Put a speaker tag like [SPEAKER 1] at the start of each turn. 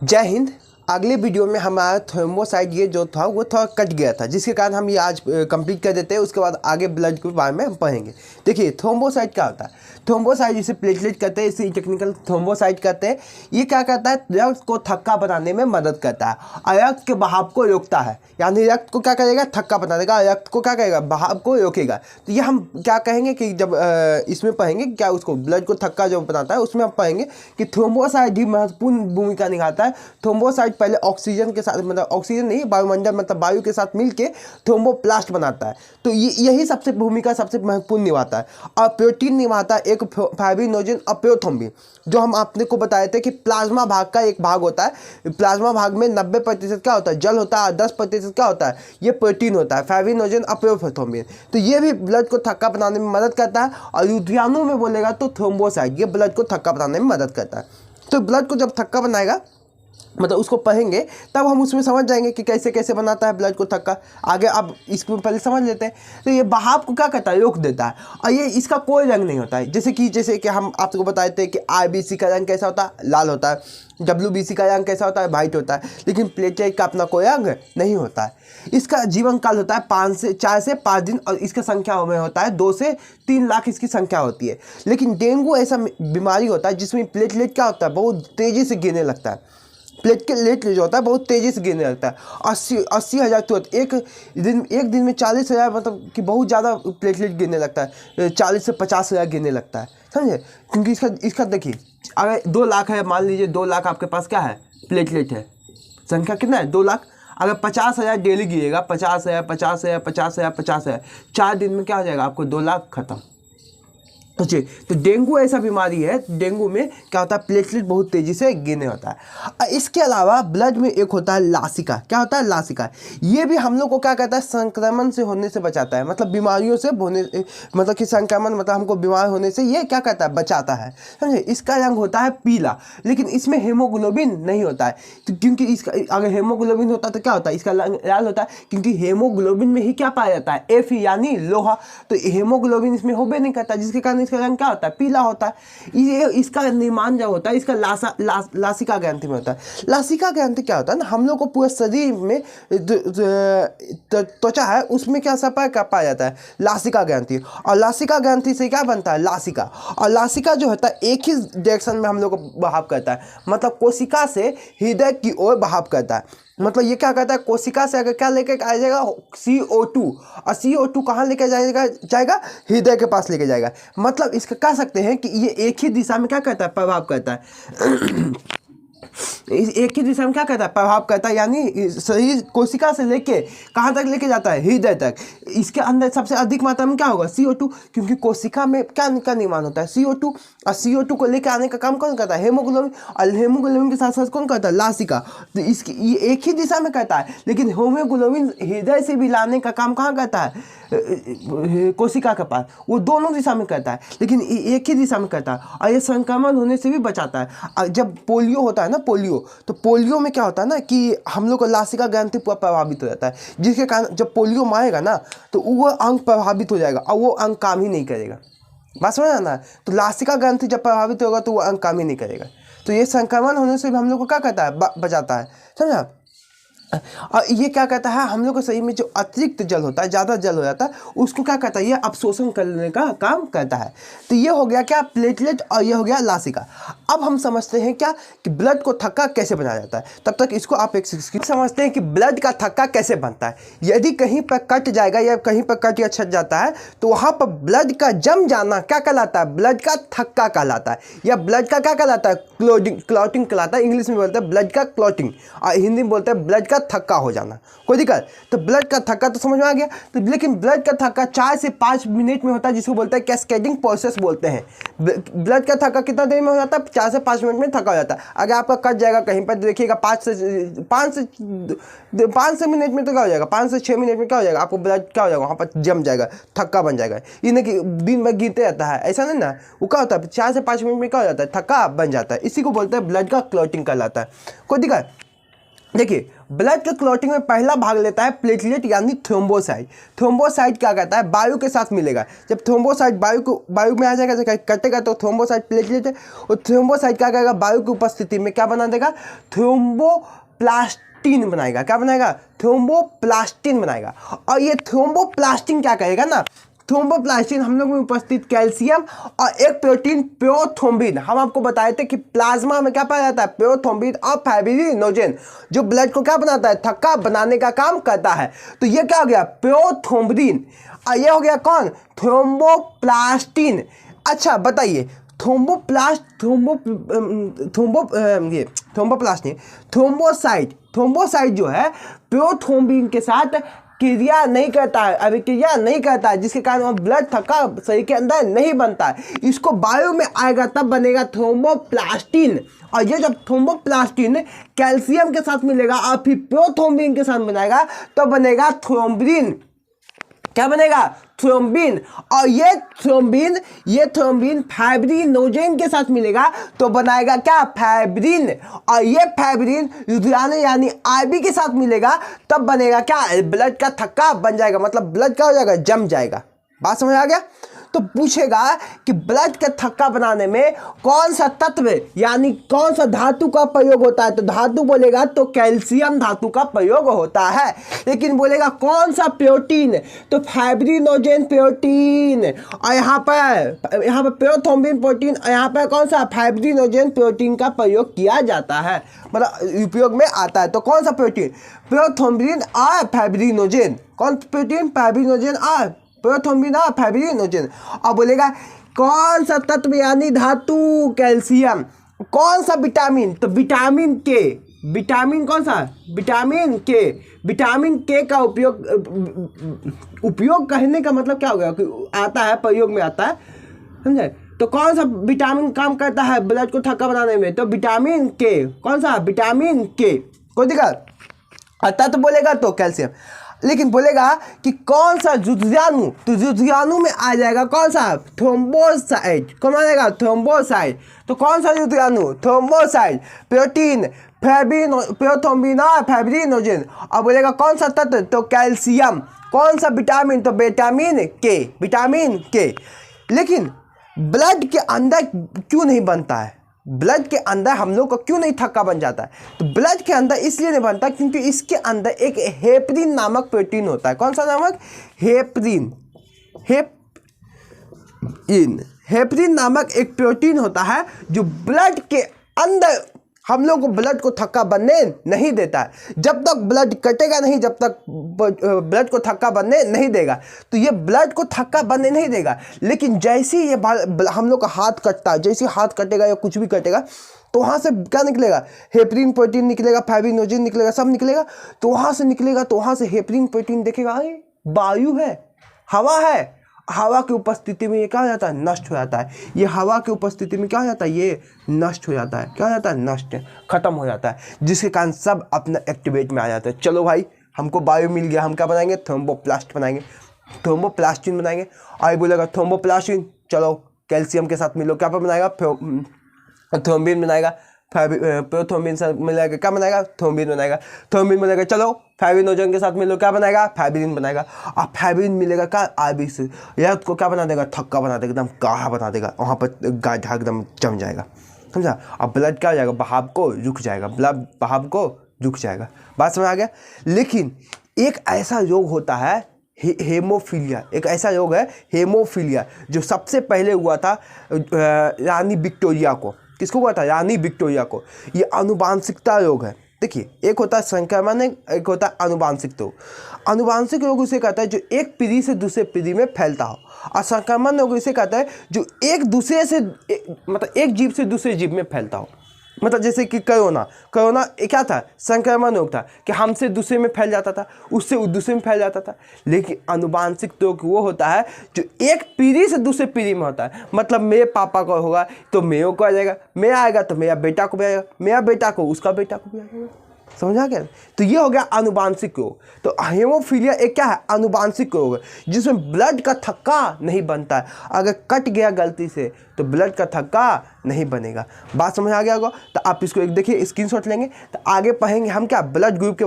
[SPEAKER 1] जय हिंद। अगले वीडियो में हमारा थ्रोम्बोसाइट ये जो था वो थोड़ा कट गया था, जिसके कारण हम ये आज कंप्लीट कर देते हैं। उसके बाद आगे ब्लड के बारे में हम पढ़ेंगे। देखिए थ्रोम्बोसाइट क्या होता है। थ्रोम्बोसाइट जिसे प्लेटलेट कहते हैं, इसे टेक्निकल थ्रोम्बोसाइट कहते हैं। ये क्या करता है, रक्त को थक्का बनाने में मदद करता है और रक्त के बहाव को रोकता है। यानी रक्त को क्या करेगा, थक्का बना देगा, रक्त को क्या करेगा, बहाव को रोकेगा। तो ये हम क्या कहेंगे कि जब इसमें पढ़ेंगे क्या उसको ब्लड को थक्का जो बनाता है, उसमें हम पढ़ेंगे कि थ्रोम्बोसाइट भी महत्वपूर्ण भूमिका निभाता है। थ्रोम्बोसाइट पहले ऑक्सीजन के साथ, मतलब ऑक्सीजन नहीं, वायुमंडल मतलब वायु के साथ मिलके थ्रोम्बोप्लास्ट बनाता है। तो यही सबसे भूमिका सबसे महत्वपूर्ण निभाता है। और प्रोटीन निभाता है एक फाइब्रिनोजन और प्रोथ्रोम्बिन, जो हम आपने को बताए थे कि प्लाज्मा भाग का एक भाग होता है। प्लाज्मा भाग में 90% क्या होता है, जल होता है, और 10% क्या होता है, ये प्रोटीन होता है, फाइब्रिनोजन और प्रोथ्रोम्बिन। तो ये भी ब्लड को थक्का बनाने में मदद करता है। और युद्धियाणु में बोलेगा तो थ्रोम्बोसाइट ये ब्लड को थक्का बनाने में मदद करता है। तो ब्लड को जब थक्का बनाएगा, मतलब उसको पढ़ेंगे, तब हम उसमें समझ जाएंगे कि कैसे कैसे बनाता है ब्लड को थक्का। आगे अब इसको पहले समझ लेते हैं। तो ये बहाव को क्या करता है, रोक देता है। और ये इसका कोई रंग नहीं होता है। जैसे कि हम आपको बताए थे कि आईबीसी का रंग कैसा होता है, लाल होता है। डब्ल्यूबीसी का रंग कैसा होता है, वाइट होता है। लेकिन प्लेटलेट का अपना कोई रंग नहीं होता है। इसका जीवन काल होता है 4 से 5 दिन, और इसका संख्या में होता है 2 से 3 लाख इसकी संख्या होती है। लेकिन डेंगू ऐसा बीमारी होता है जिसमें प्लेटलेट क्या होता है, बहुत तेज़ी से गिरने लगता है। प्लेटलेट जो होता है बहुत तेज़ी से गिरने लगता है। 80,000 तुरंत एक दिन में 40,000, मतलब कि बहुत ज़्यादा प्लेटलेट गिरने लगता है। 40 से 50,000 गिरने लगता है, समझे। क्योंकि इसका देखिए, अगर 2 लाख है, मान लीजिए 2 लाख आपके पास क्या है, प्लेटलेट है, संख्या कितना है, 2 लाख। अगर 50,000 डेली गिरेगा, 50,000 50,000 50,000 50,000, 4 दिन में क्या हो जाएगा, आपको 2 लाख खत्म। तो डेंगू ऐसा बीमारी है, डेंगू में क्या होता है, प्लेटलेट बहुत तेज़ी से गिरने होता है। इसके अलावा ब्लड में एक होता है लासिका। क्या होता है, लासिका। ये भी हम लोग को क्या कहता है, संक्रमण से होने से बचाता है। मतलब बीमारियों से होने, मतलब कि संक्रमण, मतलब हमको बीमार होने से ये क्या कहता है, बचाता है, समझे। इसका रंग होता है पीला, लेकिन इसमें हेमोग्लोबिन नहीं होता है। तो क्योंकि इसका अगर हेमोग्लोबिन होता तो क्या होता है, इसका रंग लाल होता है। क्योंकि हेमोग्लोबिन में ही क्या पाया जाता है, एफ यानी लोहा। तो हेमोग्लोबिन इसमें होबे नहीं करता, जिसके कारण इसका रंग क्या होता है, पीला होता है। ये इसका निर्माण जो होता है, इसका लासिका ग्रंथि में होता है। लासिका ग्रंथि क्या होता है ना, हम लोग को पूरे शरीर में त्वचा है, उसमें क्या संपर्क पाया जाता है, लासिका ग्रंथि। और लासिका ग्रंथि से क्या बनता है, लासिका। और लासिका जो होता है एक ही डायरेक्शन में हम लोग को बहाव करता है, मतलब कोशिका से हृदय की ओर बहाव करता है। मतलब ये क्या कहता है, कोशिका से अगर क्या लेके आ जाएगा, CO2, और CO2 कहाँ लेके जाएगा, हृदय के पास लेके जाएगा। मतलब इसका कह सकते हैं कि ये एक ही दिशा में क्या करता है, प्रभाव करता है। एक ही दिशा में क्या करता है, प्रभाव करता है। यानी शरीर कोशिका से लेके कहाँ तक लेके जाता है, हृदय तक। इसके अंदर सबसे अधिक मात्रा में क्या होगा, CO2, क्योंकि कोशिका में क्या का निर्माण होता है, CO2। और CO2 को लेके आने का काम कौन करता है, हेमोग्लोबिन। और हेमोग्लोबिन के साथ साथ कौन करता है, लासिका। तो इसकी ये एक ही दिशा में करता है। लेकिन हेमोग्लोबिन हृदय से भी लाने का काम कहाँ करता है, कोशिका के पास। वो दोनों दिशा में करता है, लेकिन एक ही दिशा में करता है। और ये संक्रमण होने से भी बचाता है। जब पोलियो होता है ना, पोलियो, तो पोलियो में क्या होता है ना कि हम लोग को लासिका ग्रंथि पूरा प्रभावित हो जाता है, जिसके कारण जब पोलियो मारेगा ना, तो वो अंग प्रभावित हो जाएगा और वो अंग काम ही नहीं करेगा। बात समझ ना। तो लासिका ग्रंथि जब प्रभावित होगा तो वो अंग काम ही नहीं करेगा। तो ये संक्रमण होने से भी हम लोग को क्या करता है, बचाता है, समझा। और ये क्या कहता है, हम लोग के शरीर में जो अतिरिक्त जल होता है, ज़्यादा जल हो जाता है, उसको क्या कहता है, ये अवशोषण करने का काम करता है। तो ये हो गया क्या, प्लेटलेट, और ये हो गया लासिका। अब हम समझते हैं क्या कि ब्लड को थक्का कैसे बनाया जाता है। तब तक इसको आप एक समझते हैं कि ब्लड का थक्का कैसे बनता है। यदि कहीं पर कट जाएगा या कहीं पर कट या छट जाता है, तो वहाँ पर ब्लड का जम जाना क्या कहलाता है, ब्लड का थक्का कहलाता है। या ब्लड का क्या कहलाता है, क्लॉटिंग कहलाता है। इंग्लिश में बोलते हैं ब्लड का क्लॉटिंग, और हिंदी में बोलते हैं ब्लड का थक्का हो जाना। कोई दिक्कत, तो ब्लड का थक्का तो समझ में आ गया। तो लेकिन ब्लड का थक्का 4 से 5 मिनट में होता है, जिसको बोलते हैं कैस्केडिंग प्रोसेस बोलते हैं। ब्लड का थक्का कितना देर में हो जाता है, 4 से 5 मिनट में थक्का हो जाता है। अगर आपका कट जाएगा कहीं पर, देखिएगा 5 से मिनट में तो क्या हो जाएगा, 5 से 6 मिनट में क्या हो जाएगा, आपको ब्लड क्या हो जाएगा, वहाँ पर जम जाएगा, थक्का बन जाएगा। ये नहीं कि दिन भर गिरते रहता है, ऐसा नहीं ना। वो क्या होता है, 4 से 5 मिनट में क्या हो जाता है, थक्का बन जाता है। इसी को बोलते हैं ब्लड का क्लॉटिंग कहलाता है। कोई दिक्कत। देखिए ब्लड के क्लॉटिंग में पहला भाग लेता है प्लेटलेट यानी थ्रोम्बोसाइट। थ्रोम्बोसाइट क्या करता है, वायु के साथ मिलेगा। जब थ्रोम्बोसाइट वायु में आ जाएगा, जब कटेगा तो थ्रोम्बोसाइट प्लेटलेट है, और थ्रोम्बोसाइट क्या करेगा, वायु की उपस्थिति में क्या बना देगा, थ्रोम्बोप्लास्टिन बनाएगा। क्या बनाएगा, थ्रोम्बोप्लास्टिन बनाएगा। और ये थ्रोम्बोप्लास्टिन क्या करेगा ना, थ्रोम्बोप्लास्टिन हम लोग में उपस्थित कैल्शियम और एक प्रोटीन प्रोथ्रोम्बिन, हम आपको बताए थे कि प्लाज्मा में क्या पाया जाता है, प्रोथ्रोम्बिन और फाइब्रिनोजेन, जो ब्लड को क्या बनाता है, थक्का बनाने का काम करता है। तो ये क्या हो गया, प्रोथ्रोम्बिन, और ये हो गया कौन, थ्रोम्बोप्लास्टिन। अच्छा बताइए, थ्रोम्बोसाइट जो है प्रोथ्रोम्बिन के साथ क्रिया नहीं करता है, अभिक्रिया नहीं करता है, जिसके कारण वो ब्लड थक्का शरीर के अंदर नहीं बनता है। इसको वायु में आएगा तब बनेगा थ्रोम्बोप्लास्टिन, और ये जब थ्रोम्बोप्लास्टिन कैल्शियम के साथ मिलेगा और फिर प्रोथ्रोम्बिन के साथ बनाएगा तो बनेगा थ्रोम्बिन। क्या बनेगा, थ्रोम्बिन। और ये थ्रोम्बिन फाइब्रिनोजेन के साथ मिलेगा तो बनाएगा क्या, फाइब्रिन। और ये फाइब्रिन रुधिराणु यानी आरबी के साथ मिलेगा तब बनेगा क्या, ब्लड का थक्का बन जाएगा, मतलब ब्लड क्या हो जाएगा, जम जाएगा। बात समझ आ गया। तो पूछेगा कि ब्लड का थक्का बनाने में कौन सा तत्व यानी कौन सा धातु का प्रयोग होता है, तो धातु बोलेगा तो कैल्शियम धातु का प्रयोग होता है। लेकिन बोलेगा कौन सा प्रोटीन, तो फाइब्रिनोजेन प्रोटीन, और यहाँ पर प्रोथ्रोम्बिन प्रोटीन, और यहाँ पर कौन सा, फाइब्रिनोजेन प्रोटीन का प्रयोग किया जाता है, मतलब उपयोग में आता है। तो कौन सा प्रोटीन, प्रोथ्रोम्बिन और फाइब्रिनोजेन, कौन प्रोटीन, फाइब्रिनोजेन और प्रोथ्रोम्बिन और फाइब्रिनोजेन। और बोलेगा कौन सा तत्व यानी धातु, कैल्शियम। कौन सा विटामिन, तो विटामिन के, विटामिन कौन सा, विटामिन के का उपयोग कहने का मतलब क्या हो गया, आता है, प्रयोग में आता है, समझे। तो कौन सा विटामिन काम करता है ब्लड को थक्का बनाने में, तो विटामिन के। कौन सा, विटामिन के। कोई दिक्कत, तत्व बोलेगा तो कैल्शियम। लेकिन बोलेगा कि कौन सा रुधिराणु, तो रुधिराणु में आ जाएगा कौन सा, थ्रोम्बोसाइट। कौन आएगा, थ्रोम्बोसाइट। तो कौन सा रुधिराणु, थ्रोम्बोसाइट, प्रोटीन प्रोथ्रोम्बिन और फाइब्रिनोजेन। और बोलेगा कौन सा तत्व, तो कैल्शियम। कौन सा विटामिन, तो विटामिन के। लेकिन ब्लड के अंदर क्यों नहीं बनता है, ब्लड के अंदर हम लोग को क्यों नहीं थक्का बन जाता है, तो ब्लड के अंदर इसलिए नहीं बनता क्योंकि इसके अंदर एक हेपरिन नामक प्रोटीन होता है। कौन सा नामक, हेपरिन नामक एक प्रोटीन होता है जो ब्लड के अंदर हम लोग को ब्लड को थक्का बनने नहीं देता है। जब तक ब्लड कटेगा नहीं, जब तक ब्लड को थक्का बनने नहीं देगा, तो ये ब्लड को थक्का बनने नहीं देगा। लेकिन जैसे ही ये हम लोग का हाथ कटता है, जैसे हाथ कटेगा या कुछ भी कटेगा, तो वहाँ से क्या निकलेगा, हेपरिन प्रोटीन निकलेगा, फाइब्रिनोजेन निकलेगा, सब निकलेगा। तो वहाँ से निकलेगा, तो वहाँ से हेपरिन प्रोटीन देखेगा, अरे वायु है, हवा है, हवा की उपस्थिति में ये क्या हो जाता है, नष्ट हो जाता है। ये हवा की उपस्थिति में क्या हो जाता है, ये नष्ट हो जाता है। क्या हो जाता है, नष्ट, खत्म हो जाता है, जिसके कारण सब अपना एक्टिवेट में आ जाता है। चलो भाई, हमको वायु मिल गया, हम क्या बनाएंगे, थ्रोम्बोप्लास्ट बनाएंगे, थ्रोम्बोप्लास्टिन बनाएंगे। आई बोलेगा थ्रोम्बोप्लास्टिन, चलो कैल्शियम के साथ मिलो, क्या बनाएगा, थ्रोम्बिन बनाएगा, प्रोथ्रोम्बिन से मिलाएगा, क्या बनाएगा, थ्रोम्बिन बनाएगा। थ्रोम्बिन बनाएगा, चलो फाइब्रिनोजेन के साथ मिलो, क्या बनाएगा, फाइब्रिन बनाएगा। और फाइब्रिन मिलेगा क्या, आरबी से, यह उसको क्या बना देगा, थक्का बना देगा, एकदम गाढ़ा बना देगा, वहाँ पर गाढ़ा एकदम जम जाएगा, समझा। और ब्लड क्या हो जाएगा, बहाव को रुक जाएगा, ब्लड बहाव को रुक जाएगा। बात समझ आ गया। लेकिन एक ऐसा रोग होता है हेमोफीलिया, एक ऐसा रोग है हेमोफीलिया, जो सबसे पहले हुआ था रानी विक्टोरिया को। किसको हुआ था, रानी विक्टोरिया को। ये आनुवांशिकता रोग है। देखिए, एक होता है संक्रमण, एक होता है आनुवांशिक रोग। आनुवांशिक रोग उसे कहता है जो एक पीढ़ी से दूसरे पीढ़ी में फैलता हो, और संक्रमण रोग इसे कहता है जो एक दूसरे से मतलब एक जीव से दूसरे जीव में फैलता हो। मतलब जैसे कि कोरोना क्या था, संक्रमण रोग था कि हमसे दूसरे में फैल जाता था, उससे दूसरे में फैल जाता था। लेकिन आनुवांशिक रोग वो होता है जो एक पीढ़ी से दूसरे पीढ़ी में होता है। मतलब मेरे पापा को होगा तो मेरे को आ जाएगा, मेरा आएगा तो मेरा बेटा को भी आएगा, मेरा बेटा को उसका बेटा को भी आएगा। समझा क्या। तो ये हो गया आनुवांशिक रोग। तो हेमोफीलिया एक क्या है, आनुवांशिक रोग है जिसमें ब्लड का थक्का नहीं बनता है। अगर कट गया गलती से तो ब्लड का थक्का नहीं बनेगा। बात समझ आ गया होगा। तो आप इसको एक देखिए, स्क्रीनशॉट लेंगे तो आगे पढ़ेंगे हम क्या, ब्लड ग्रुप के बारे में।